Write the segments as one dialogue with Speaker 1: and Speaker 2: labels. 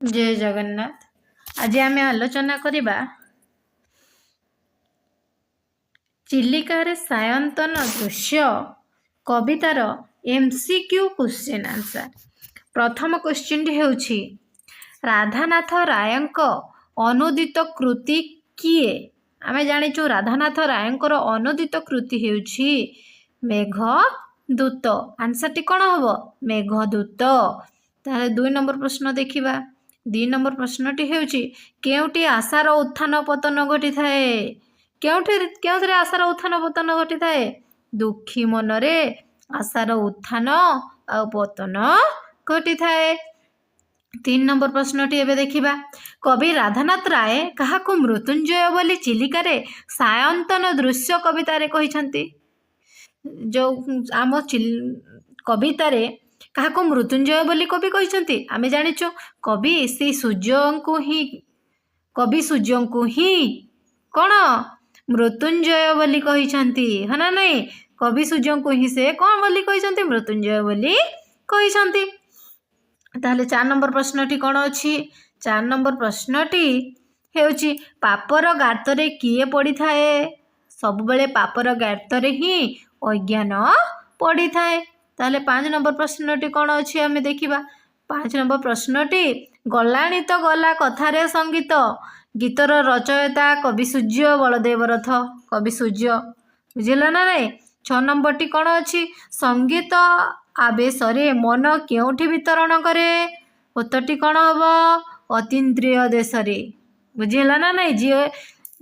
Speaker 1: जय जगन्नाथ। आज आम आलोचना करिबा चिलिकार सायंतन दृश्य कवितार एमसीक्यू क्वेश्चन आंसर। प्रथम क्वेश्चन हेउछि राधानाथ रायंक अनुदित कृति किए। आमे जानिछु राधानाथ रायंकर अनुदित कृति हेउछि मेघदूत। आंसर टी कोन हबो मेघदूत। ताले 2 नंबर प्रश्न देखिबा। 2 नंबर प्रश्नटी हेउछि केउटी आशार उत्थान पतन घटी थाए। केउथरे आशार उत्थान पतन घटी थाए दुखी मनरे आशार उत्थान आ पतन घटी थाए। 3 नंबर प्रश्नटी एबे देखिबा कवि राधानाथ राय काहाकु मृत्युंजय बोली चिलिकारे सायंतन दृश्य कवितारे कहिसंती। जो आम कवितारे काहाकु मृत्युंजय बोली कवि कहिसंती। आमे जानिछु कवि से सूर्य को ही कौन मृत्युंजय बोली कहिसंती है ना नहीं। कवि सूर्य को ही से कौन बोली कहिसंती मृत्युंजय बोली कहिसंती। ताहले 4 नंबर प्रश्नटी कौन अछि। 4 नंबर प्रश्नटी हेउछि पापर गातरे किए पड़ी थाए। सब बेले पापर गातरे ही अज्ञान पड़ी थाए। ताहले 5 नंबर प्रश्नटी कौन अछि आमे देखिबा। 5 नंबर प्रश्नटी गलाणी तो गला कथारे संगीत गीतर रचयिता कवि सूर्य बलदेव रथ। कवि सूर्य बुझिला ना नहीं। 6 नंबर टी कौन अछि संगीत आवेशरे मन केउठी वितरण करे। उत्तरटी कौन हबो अतीन्द्रिय देशरे। बुझिला ना नहीं। जे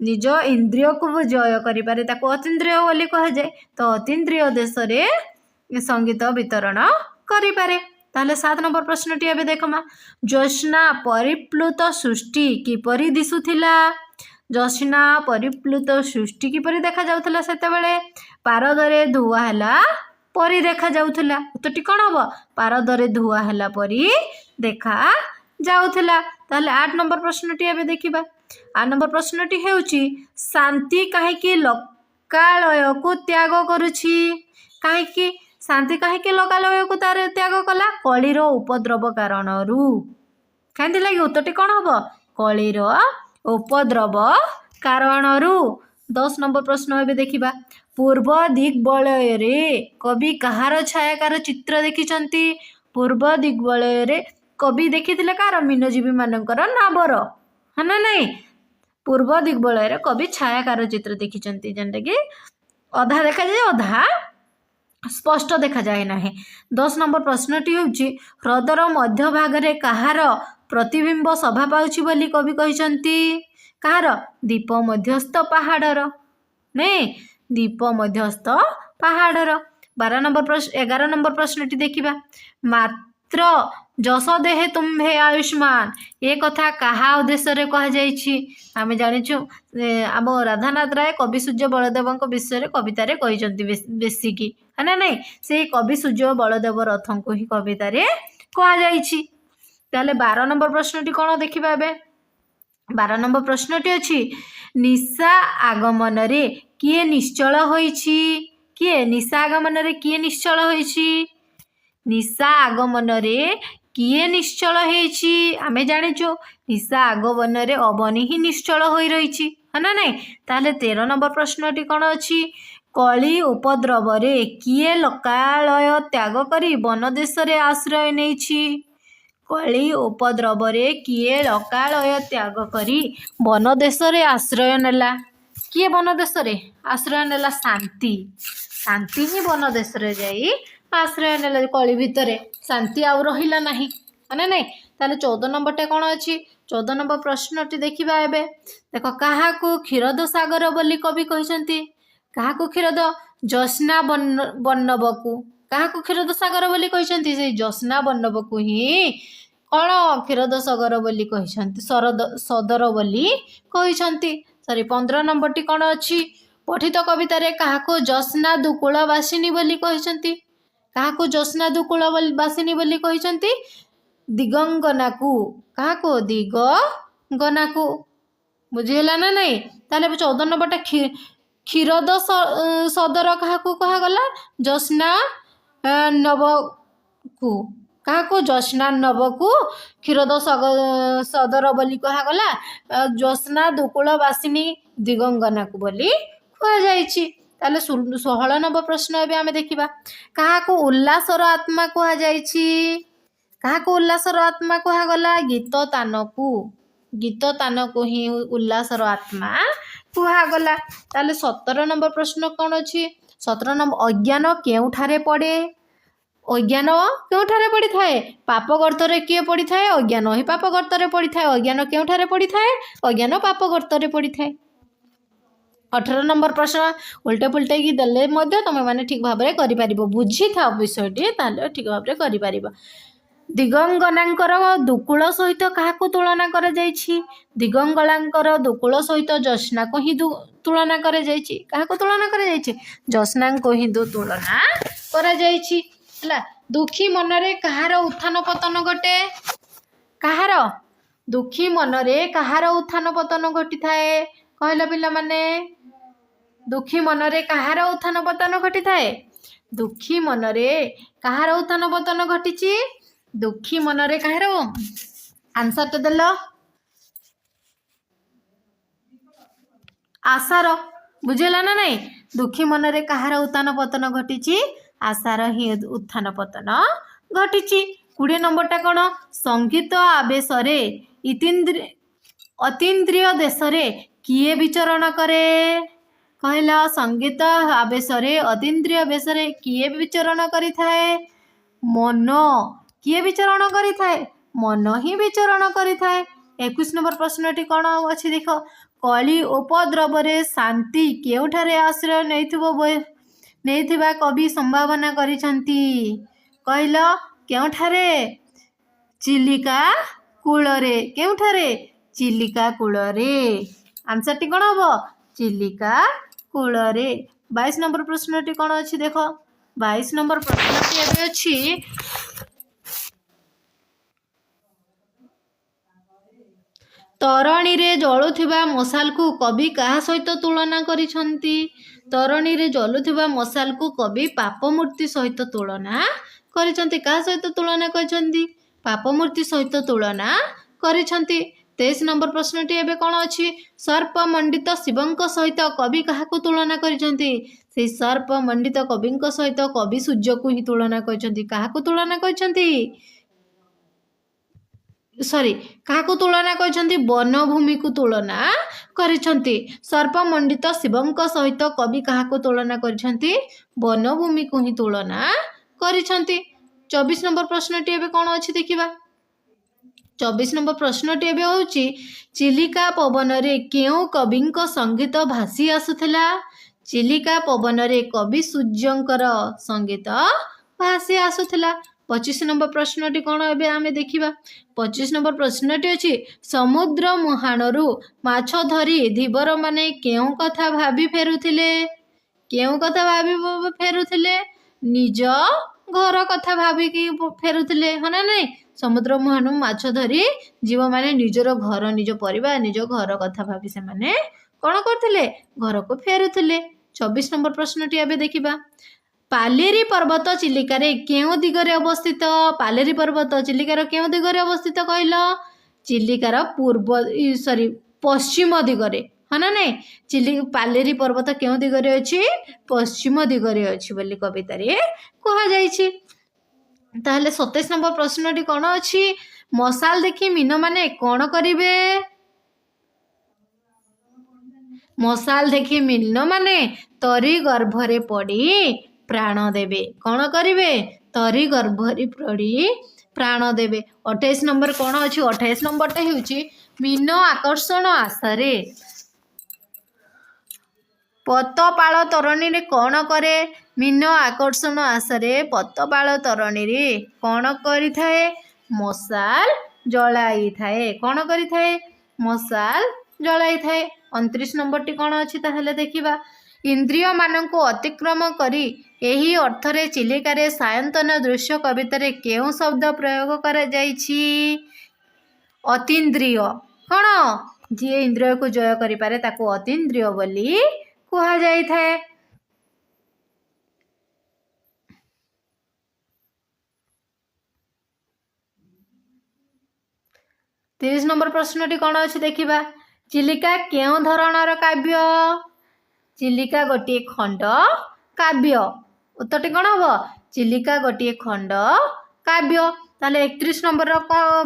Speaker 1: निज इंद्रिय को जय करि पारे ताको अतीन्द्रिय बोली कह जाए। तो अतीन्द्रिय देशरे संगीत वितरण करि पारे। ताहले 7 नंबर प्रश्नटी एबे देखमा ज्योत्स्ना परिप्लुत सृष्टि किपरि दिसुथिला। ज्योत्स्ना परिप्लुत सृष्टि किपरि देखा जाउथला सेतेबेले पारदरे धुआ हैला परी देखा जाउथला। उत्तरटी कोन हबो पारदरे धुआ हैला परी देखा जाउथला। ताहले 8 नंबर प्रश्नटी एबे देखिबा। 8 नंबर प्रश्नटी हेउची शांति काहेकि लोकालय को त्याग करूची। काहेकि शांति काहेकि लोकालय को तार त्याग कला कलिर उपद्रव कारणरू। कांदी लागि उत्तरटी कोन हबो कलिर उपद्रव कारणरू। 10 नंबर प्रश्न एबे देखिबा पूर्व दिग्बलय रे कवि कहार छायाकार चित्र देखिचंती। पूर्व दिग्बलय रे कवि देखिथिले कार मीनजीवी मानकर नाबर है ना नहीं। पूर्व दिग्बलय रे कवि छायाकार चित्र देखिचंती जेंटा कि अधा देखा जाए अधा स्पष्ट देखा जाए नाही। 10 नंबर प्रश्नटी होउची ह्रदर मध्य भाग रे कहार प्रतिबिंब सभा पाउची बोली कवि कहिसंती। कहार दीप मध्यस्थ पहाड़र नहीं दीप मध्यस्थ पहाड़र। 11 नंबर प्रश्नटी देखिबा मात्र जस देहे तुम्हे आयुष्मान ये कथा कहा उद्देश्य रे कहा जाइछि। आमे जानिछु आम राधानाथ राय कवि सूर्य बलदेव विषय रे कविता रे कहिसंती बेसी की है ना नहीं। से कवि सूर्य बलदेव रथ को ही कविता रे कहा जाइछि। ताले 12 नंबर प्रश्नटी कोन देखिबा एबे। 12 नंबर प्रश्नटी अछि निशा आगमन रे किए निश्चल होइछि। किए निशा आगमन रे किए निश्चल होइछि। निशा आगमन रे किए निश्चल होइछि। आमे जानिछु निशा आगमन रे अवनी ही निश्चल होई रहिछि है ना नहीं। ताले 13 नंबर प्रश्नटी कोन अछि कली उपद्रव रे किए लोकालय त्याग करी वन देश रे आश्रय नेछि। कली उपद्रव रे किए लोकालय त्याग करी वन देश रे आश्रय नेला। किए वन देश रे आश्रय नेला शांति। शांति ही वन देश रे जाई आश्रय नेला। कली भितरे शांति आ रहिला नाही है ना नहीं। ताले 14 नंबर टे कोन अछि 14 नंबर प्रश्नटी देखिबा एबे देखो काहाकू क्षीरद सागर बोली कवि कहिसंती। काहाकू क्षीरद ज्योत्स्ना बन्नबकू। काहाकू क्षीरद सागर बोली कहिसंती से ज्योत्स्ना बन्नबकू ही कौन क्षीरद सागर बोली कहिसंती सदर बोली कहिसंती। सॉरी 15 नंबर टी कौन अछि पठित कविता रे काहाकू ज्योत्स्ना दुकूल वासिनी बोली कहिसंती। काहाकू ज्योत्स्ना दुकूल वासिनी बोली कहिसंती दिगंगना को। काहाकू दिगंगना को बुझिला ना नहीं। ताले 14 नंबर टा क्षीरद सदर काहाकू कहा गला ज्योत्स्ना नब को କାହାକୁ ଜ୍ୟୋତ୍ସ୍ନା ନବକୁ କ୍ଷୀରୋଦ ସଦର ବୋଲି କୁହାଗଲା। ଜ୍ୟୋତ୍ସ୍ନା ଦୁକୁଳ ବାସିନୀ ଦିଗଙ୍ଗନାକୁ ବୋଲି କୁହାଯାଇଛି। ତାହେଲେ 16 ନମ୍ବର ପ୍ରଶ୍ନ ଏବେ ଆମେ ଦେଖିବା। କାହାକୁ ଉଲ୍ଲାସର ଆତ୍ମା କୁହାଯାଇଛି? କାହାକୁ ଉଲ୍ଲାସର ଆତ୍ମା କୁହାଗଲା? ଗୀତ ତାନକୁ ହିଁ ଉଲ୍ଲାସର ଆତ୍ମା କୁହାଗଲା। ତାହେଲେ 17 ନମ୍ବର ପ୍ରଶ୍ନ କ'ଣ ଅଛି? 17 ନମ୍ବର ଅଜ୍ଞାନ କେଉଁଠାରେ ପଡ଼େ? ଅଜ୍ଞାନ କେଉଁଠାରେ ପଡ଼ିଥାଏ? ପାପ ଗର୍ତ୍ତରେ କିଏ ପଡ଼ିଥାଏ? ଅଜ୍ଞାନ ହିଁ ପାପ ଗର୍ତ୍ତରେ ପଡ଼ିଥାଏ। ଅଜ୍ଞାନ କେଉଁଠାରେ ପଡ଼ିଥାଏ? ଅଜ୍ଞାନ ପାପ ଗର୍ତ୍ତରେ ପଡ଼ିଥାଏ। 18 ନମ୍ବର ପ୍ରଶ୍ନ ଉଲ୍ଟେ ପୁଲ୍ଟେଇକି ଦେଲେ ମଧ୍ୟ ତୁମେମାନେ ଠିକ୍ ଭାବରେ କରିପାରିବ। ବୁଝିଥାଅ ବିଷୟଟି, ତାହେଲେ ଠିକ୍ ଭାବରେ କରିପାରିବ। ଦିଗଙ୍ଗନାଙ୍କର ଦୁକୁଳ ସହିତ କାହାକୁ ତୁଳନା କରାଯାଇଛି? ଦିଗଙ୍ଗନାଙ୍କର ଦୁକୁଳ ସହିତ ଜ୍ୟୋତ୍ସ୍ନାକୁ ହିଁ ତୁଳନା କରାଯାଇଛି। କାହାକୁ ତୁଳନା କରାଯାଇଛି? ଜ୍ୟୋତ୍ସ୍ନାଙ୍କୁ ହିଁ ତୁଳନା କରାଯାଇଛି। ହେଲା, ଦୁଃଖୀ ମନରେ କାହାର ଉତ୍ଥାନ ପତନ ଘଟେ? କାହାର? ଦୁଃଖୀ ମନରେ କାହାର ଉତ୍ଥାନ ପତନ ଘଟିଥାଏ କହିଲ ପିଲାମାନେ? ଦୁଃଖୀ ମନରେ କାହାର ଉତ୍ଥାନ ପତନ ଘଟିଥାଏ? ଦୁଃଖୀ ମନରେ କାହାର ଉତ୍ଥାନ ପତନ ଘଟିଛି? ଦୁଃଖୀ ମନରେ କାହାର? ଆନ୍ସରଟା ଦେଲ। ଆଶାର। ବୁଝିଲା ନା ନାଇଁ? ଦୁଃଖୀ ମନରେ କାହାର ଉତ୍ଥାନ ପତନ ଘଟିଛି? ଆଶାର ହିଁ ଉତ୍ଥାନ ପତନ ଘଟିଛି। 20 ନମ୍ବରଟା କ'ଣ? ସଙ୍ଗୀତ ଆବେଶରେ ଅତୀନ୍ଦ୍ରିୟ ଦେଶରେ କିଏ ବିଚରଣ କରେ? କହିଲ, ସଙ୍ଗୀତ ଆବେଶରେ ଅତୀନ୍ଦ୍ରିୟ ବେଶରେ କିଏ ବିଚରଣ କରିଥାଏ? ମନ। କିଏ ବିଚରଣ କରିଥାଏ? ମନ ହିଁ ବିଚରଣ କରିଥାଏ। 21 ନମ୍ବର ପ୍ରଶ୍ନଟି କ'ଣ ଅଛି ଦେଖ। କଳି ଉପଦ୍ରବରେ ଶାନ୍ତି କେଉଁଠାରେ ଆଶ୍ରୟ ନେଇଥିବା କବି ସମ୍ଭାବନା କରିଛନ୍ତି? କହିଲ, କେଉଁଠାରେ? ଚିଲିକା କୂଳରେ। କେଉଁଠାରେ? ଚିଲିକା କୂଳରେ। ଆନ୍ସରଟି କ'ଣ ହବ? ଚିଲିକା କୂଳରେ। 22 ନମ୍ବର ପ୍ରଶ୍ନଟି କ'ଣ ଅଛି ଦେଖ। 22 ନମ୍ବର ପ୍ରଶ୍ନଟି ଏବେ ଅଛି, ତରଣୀରେ ଜଳୁଥିବା ମଶାଲକୁ କବି କାହା ସହିତ ତୁଳନା କରିଛନ୍ତି? ତରଣୀରେ ଜଳୁଥିବା ମଶାଲକୁ କବି ପାପମୂର୍ତ୍ତି ସହିତ ତୁଳନା କରିଛନ୍ତି। କାହା ସହିତ ତୁଳନା କରିଛନ୍ତି? ପାପମୂର୍ତ୍ତି ସହିତ ତୁଳନା କରିଛନ୍ତି। 23 ନମ୍ବର ପ୍ରଶ୍ନଟି ଏବେ କ'ଣ ଅଛି? ସର୍ପ ମଣ୍ଡିତ ଶିବଙ୍କ ସହିତ କବି କାହାକୁ ତୁଳନା କରିଛନ୍ତି? ସେଇ ସର୍ପ ମଣ୍ଡିତ କବିଙ୍କ ସହିତ କବି ସୂର୍ଯ୍ୟକୁ ହିଁ ତୁଳନା କରିଛନ୍ତି। କାହାକୁ ତୁଳନା କରିଛନ୍ତି? କାହାକୁ ତୁଳନା କରିଛନ୍ତି? ବନଭୂମିକୁ ତୁଳନା କରିଛନ୍ତି। ସର୍ପମଣ୍ଡିତ ଶିବଙ୍କ ସହିତ କବି କାହାକୁ ତୁଳନା କରିଛନ୍ତି? ବନଭୂମିକୁ ହିଁ ତୁଳନା କରିଛନ୍ତି। 24 ନମ୍ବର ପ୍ରଶ୍ନଟି ଏବେ କ'ଣ ଅଛି ଦେଖିବା। 24 ନମ୍ବର ପ୍ରଶ୍ନଟି ଏବେ ହେଉଛି, ଚିଲିକା ପବନରେ କେଉଁ କବିଙ୍କ ସଙ୍ଗୀତ ଭାସି ଆସୁଥିଲା? ଚିଲିକା ପବନରେ କବି ସୂର୍ଯ୍ୟଙ୍କର ସଙ୍ଗୀତ ଭାସି ଆସୁଥିଲା। 25 ନମ୍ବର ପ୍ରଶ୍ନଟି କ'ଣ ଏବେ ଆମେ ଦେଖିବା। 25 ନମ୍ବର ପ୍ରଶ୍ନଟି ଅଛି, ସମୁଦ୍ର ମୁହାଣରୁ ମାଛ ଧରି ଧୀବରମାନେ କେଉଁ କଥା ଭାବି ଫେରୁଥିଲେ? କେଉଁ କଥା ଭାବି ଫେରୁଥିଲେ? ନିଜ ଘର କଥା ଭାବିକି ଫେରୁଥିଲେ, ହଁ ନା ନାଇଁ? ସମୁଦ୍ର ମୁହାଣରୁ ମାଛ ଧରି ଜୀବମାନେ ନିଜର ଘର, ନିଜ ପରିବାର, ନିଜ ଘର କଥା ଭାବି ସେମାନେ କ'ଣ କରୁଥିଲେ? ଘରକୁ ଫେରୁଥିଲେ। 24 ନମ୍ବର ପ୍ରଶ୍ନଟି ଏବେ ଦେଖିବା। ପାଲେରୀ ପର୍ବତ ଚିଲିକାରେ କେଉଁ ଦିଗରେ ଅବସ୍ଥିତ? ପାଲେରୀ ପର୍ବତ ଚିଲିକାର କେଉଁ ଦିଗରେ ଅବସ୍ଥିତ କହିଲ? ଚିଲିକାର ପଶ୍ଚିମ ଦିଗରେ, ହଁ ନା ନାଇଁ? ପାଲେରୀ ପର୍ବତ କେଉଁ ଦିଗରେ ଅଛି? ପଶ୍ଚିମ ଦିଗରେ ଅଛି ବୋଲି କବିତାରେ କୁହାଯାଇଛି। ତାହେଲେ 27 ନମ୍ବର ପ୍ରଶ୍ନଟି କ'ଣ ଅଛି? ମଶାଲ ଦେଖି ମୀନମାନେ କ'ଣ କରିବେ? ମଶାଲ ଦେଖି ମୀନମାନେ ତରି ଗର୍ଭରେ ପଡ଼ି ପ୍ରାଣ ଦେବେ। କ'ଣ କରିବେ? ତରି ଗର୍ଭରେ ପଡ଼ି ପ୍ରାଣ ଦେବେ। 28 ନମ୍ବର କ'ଣ ଅଛି? 28 ନମ୍ବରଟା ହେଉଛି, ମୀନ ଆକର୍ଷଣ ଆଶାରେ ପତପାଳ ତରଣୀରେ କ'ଣ କରେ? ମୀନ ଆକର୍ଷଣ ଆଶାରେ ପତପାଳ ତରଣୀରେ କ'ଣ କରିଥାଏ? ମଶାଲ ଜଳାଇଥାଏ। କ'ଣ କରିଥାଏ? ମଶାଲ ଜଳାଇଥାଏ। 29 ନମ୍ବରଟି କ'ଣ ଅଛି ତାହେଲେ ଦେଖିବା। ଇନ୍ଦ୍ରିୟମାନଙ୍କୁ ଅତିକ୍ରମ କରି ଏହି ଅର୍ଥରେ ଚିଲିକାରେ ସାୟନ୍ତନ ଦୃଶ୍ୟ କବିତାରେ କେଉଁ ଶବ୍ଦ ପ୍ରୟୋଗ କରାଯାଇଛି? ଅତୀନ୍ଦ୍ରିୟ। କ'ଣ? ଯିଏ ଇନ୍ଦ୍ରିୟକୁ ଜୟ କରିପାରେ ତାକୁ ଅତୀନ୍ଦ୍ରିୟ ବୋଲି କୁହାଯାଇଥାଏ। 30 नंबर प्रश्नटी कौन अच्छी देखा चिलिका केउं धरणर काव्य चिलिका गोटे खंड काव्य उत्तरटी कौन हम चिलिका गोटे खंड काव्य ताले 31 नंबर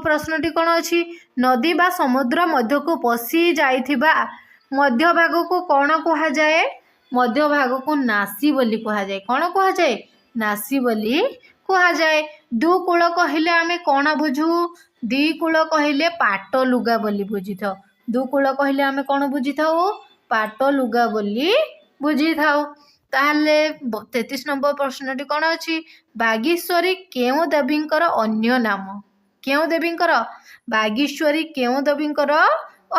Speaker 1: प्रश्नटी कौन अच्छी नदी बा समुद्र मध्य को पशि जाइथिबा मध्य भाग को कौन कहा जाए मध्य भाग को नासी बोली कहा जाए कौन कहा जाए नासी बोली कहा जाए दु कूल कहले आमे कौन बुझू दी कूल कहले पाट लुगा बोली बुझी था दु कूल कहले आमे कौन बुझी था पाट लुगा बोली बुझी था ताहले 33 नंबर प्रश्नटी कौन अच्छी बागेश्वरी केउं देवींकर अन्य नाम केउं देवींकर बागेश्वरी केउं देवींकर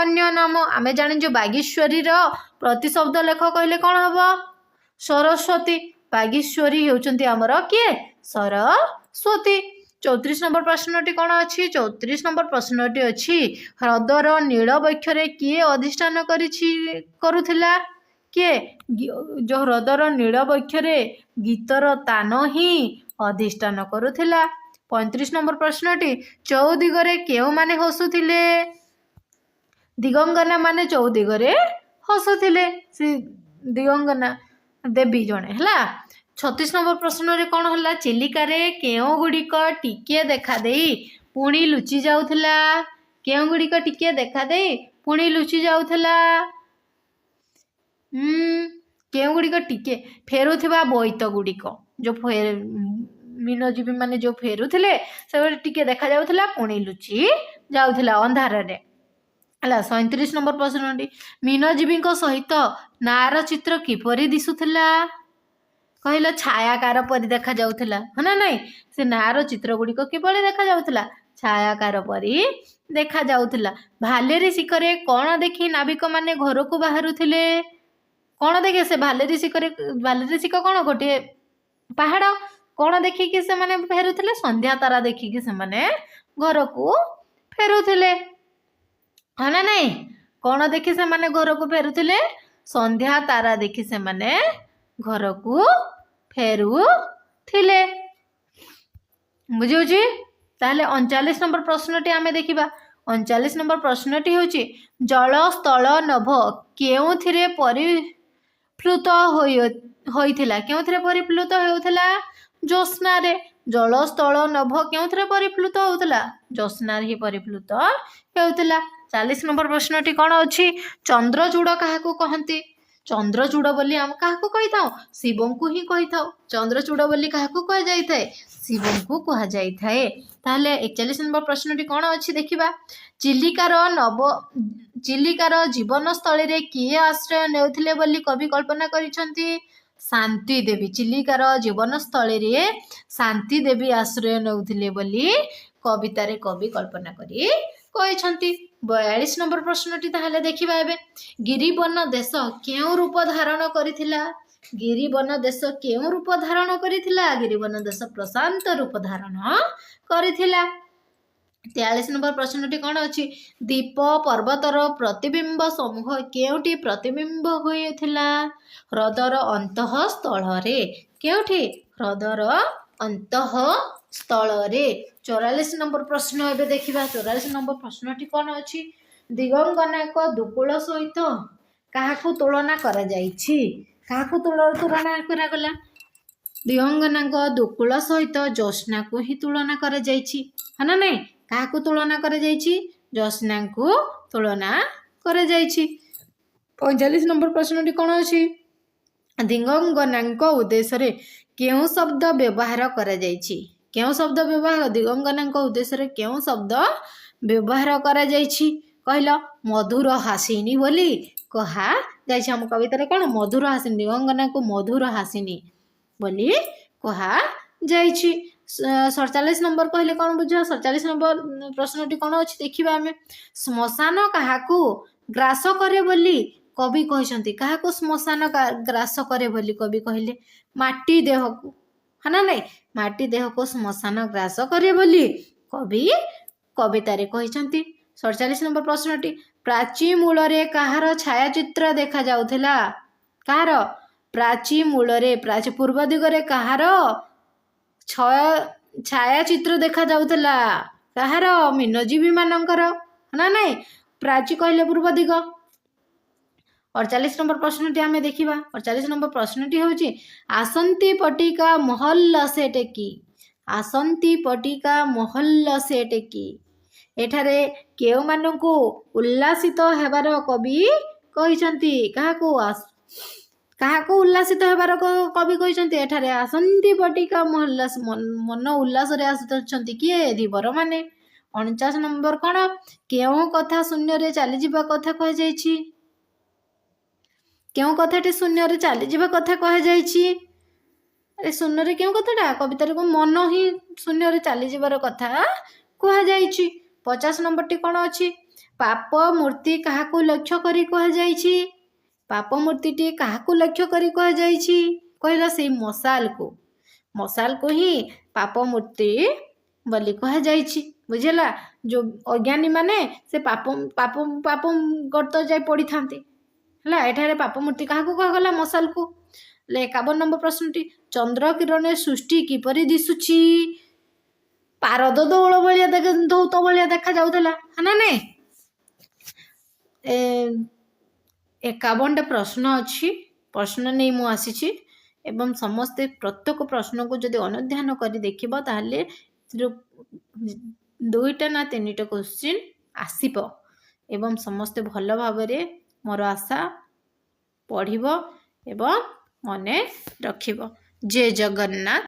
Speaker 1: अन्य नाम आमे जाने जो बागेश्वरी रो प्रतिशब्द लेख कहले कौन हम सरस्वती बागेश्वरी होउचंती हमर किए सरस्वती 34 नंबर प्रश्नटी कौन अच्छी 34 नंबर प्रश्नटी अच्छी ह्रदर नील वक्षरे किए अधिष्ठान करुथिला किए जो ह्रदर नील वक्षरे गीतर तान ही अधिष्ठान करुथिला 35 नंबर प्रश्नटी चौदिगरे केउ माने हसुथिले दिगंगना माने चौदिगरे हसुथिले से दिगंगना देवी जणे हला 36 नंबर प्रश्न रे कौन हला चिलिका रे केउ गुड़िक टिके देखा देई पुणी लुचि जाउथला केउ गुड़िक टिके देखा देई पुणी लुचि जाउथला केउ गुड़िक टिके फेरुथिबा बोईत गुड़िक जो मीनजीवी माने जो फेरुथिले से टिके देखा जाउथला पुणी लुचि जाउथला अंधार रे हला 37 नंबर प्रश्न मीनजीवी सहित नार चित्र किपरि दिसुथिला कहला छायाकार परि देखा जाउथला है ना नहीं से नार चित्र गुड़िक किपरि देखा जाउथला छायाकार परि देखा जाउथला भालेरी शिखरे कौन देखी नाविक माने घर को बाहरुथिले कौन देखे से भालेरी शिख कौन गोटे पहाड़ कौन देखिकी से माने फेरुथिले संध्या तारा देखिकी से माने घर को फेरुथिले है ना नहीं कौन देखी से माने घर को फेरुथिले संध्या तारा देखी से माने घर को फेरुथिले बुझी ताहले 39 नंबर प्रश्नटी आमे देखिबा 39 नंबर प्रश्नटी होची जल स्थल नभ केउथिरे परिप्लुत होइथिला केउथिरे परिप्लुत होउथिला ज्योत्स्ना रे जल स्थल नभ केउथिरे परिप्लुत होउथिला ज्योत्स्ना रे परिप्लुत होउथिला 40 नंबर प्रश्नटी कौन अच्छी चंद्रचूड़ काहाकू कहती चंद्रचूड़ बोली आम काहाकू कही था शिवं को ही कही था चंद्रचूड़ बोली काहाकू कह जाई थाए शिवं को कह जाई थाए ताहले 41 नंबर प्रश्नटी कौन अच्छी देखिबा चिलिकार जीवन स्थली रे किए आश्रय नेउथिले बोली कवि कल्पना करिसंती शांति देवी चिलिकार जीवन स्थली रे शांति देवी आश्रय नेउथिले बोली कवितारे कवि कल्पना करी कहिसंती 42 नंबर प्रश्नटी ताहले देखिबा एबे गिरिवन देश केउ रूप धारण करिथिला गिरिवन देश केउ रूप धारण करिथिला गिरिवन देश प्रशांत रूप धारण करिथिला 43 नंबर प्रश्नटी कौन अच्छी दीप पर्वतर प्रतिबिंब समूह केउटी प्रतिबिंब होइथिला ह्रदर अंतः स्थल रे केउठी ह्रदर अंतः स्थल रे 44 नंबर प्रश्न एबे देखिबा 44 नंबर प्रश्नटी कौन अच्छी दिगंगना को दुकुल सहित काहाकू तुलना करा जाइछि काहाकू तुलना करा गला दिगंगना को दुकुल सहित ज्योत्स्ना को ही तुलना करा जाइछि है ना नहीं काहाकू तुलना करा जाइछि ज्योत्स्ना को तुलना करा जाइछि 45 नंबर प्रश्नटी कौन अच्छी दिगंगना उद्देश्य रे केउ शब्द व्यवहार करा जाइछि केउ शब्द व्यवहार दिगंगना उद्देश्य रे केउ शब्द व्यवहार करा जाइछि कहला मधुर हासिनी बोली कहा जाइछि हम कवितारे कौन मधुर हासिनी दिगंगना को मधुर हासिनी बोली कहा जाइछि 47 नंबर कहले कौन बुझ 47 नंबर प्रश्नटी कौन अच्छी देखिबा हमें श्मशान काहाकू ग्रास करे बोली कवि कहते क्या श्मशान ग्रास करे बोली कवि कहले माटी देह को है ना नहीं माटी देह को श्मशान ग्रास करे बोली कवि कवितारे कहते 47 नंबर प्रश्नटी प्राची मूल रे कहार छायाचित्र देखा जाउथिला कहार प्राची मूल रे प्राची पूर्व दिगरे कहार छायाचित्र देखा जाउथिला कहार मीनजीवी मानकर ना नहीं प्राची कहले पूर्व दिग 48 नंबर प्रश्नटी आम देखा 48 नंबर प्रश्नटी हूँ आसंती पटिका महल सेट की आसंती पटिका महल सेट की एठारे केउ मानकु उल्लासित हेबार कवि कहिसंती काहाको उल्लासित हेबार कवि कहिसंती एठारे आसंती पटिका महल मन उल्लास रे आसुचंती किए धीवर माने 49 नंबर कौन केउ कथा शून्य रे चली जिबा कथा कह जायछि केउ कथाटी शून्य रे चली जिबा कथा कह जायछि अरे शून्य रे केउ कथाटा कवितार को मन ही शून्य रे चली जिबार कथा कह जायछि 50 नंबर टी कौन अच्छी पाप मूर्ति काहाकू लक्ष्य करी कह जायछि पाप मूर्ति टी काहाकू लक्ष्य करी कह जायछि कहला से मशाल को ही पाप मूर्ति बोली कह जायछि बुझला जो अज्ञानी माने से पाप पाप पाप गर्त जाय पड़ी थांती हला एठारे पाप मूर्ति काहाकू कह गला मशाल को 51 नंबर प्रश्नटी चंद्र किरण सृष्टि किपरि दिसुछि पारद दौड़ भाया धौत भाया देखा जाऊला है ना नहीं 51टा प्रश्न अच्छी प्रश्न नहीं मु आसी एवं समस्ते प्रत्येक प्रश्न को जदि अनुध्यान कर देखिबा ताहले 2टा ना 3टा क्वेश्चन आसीब एवं समस्ते भल भाव मोर आशा पढ़िब एवं मने रखिब जय जगन्नाथ।